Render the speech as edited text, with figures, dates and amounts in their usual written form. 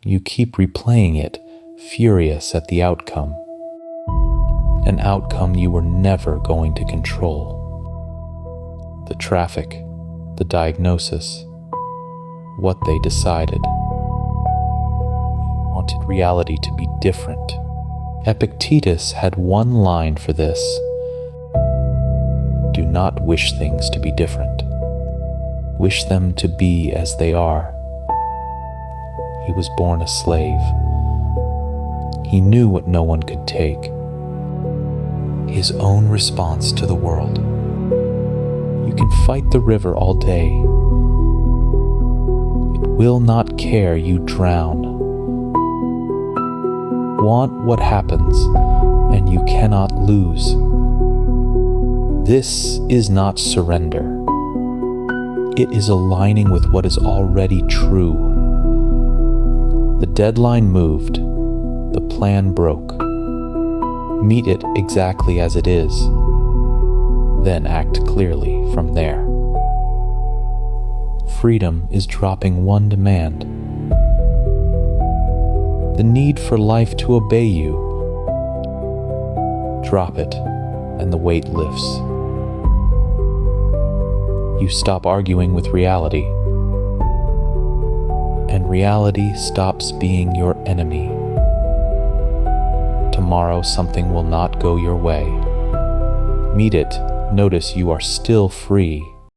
You keep replaying it, furious at the outcome. An outcome you were never going to control. The traffic, the diagnosis, what they decided. You wanted reality to be different. Epictetus had one line for this. Do not wish things to be different. Wish them to be as they are. He was born a slave. He knew what no one could take. His own response to the world. You can fight the river all day. It will not care you drown. Want what happens, and you cannot lose. This is not surrender. It is aligning with what is already true. The deadline moved. The plan broke. Meet it exactly as it is. Then act clearly from there. Freedom is dropping one demand. The need for life to obey you. Drop it, and the weight lifts. You stop arguing with reality, and reality stops being your enemy. Tomorrow something will not go your way. Meet it, notice you are still free.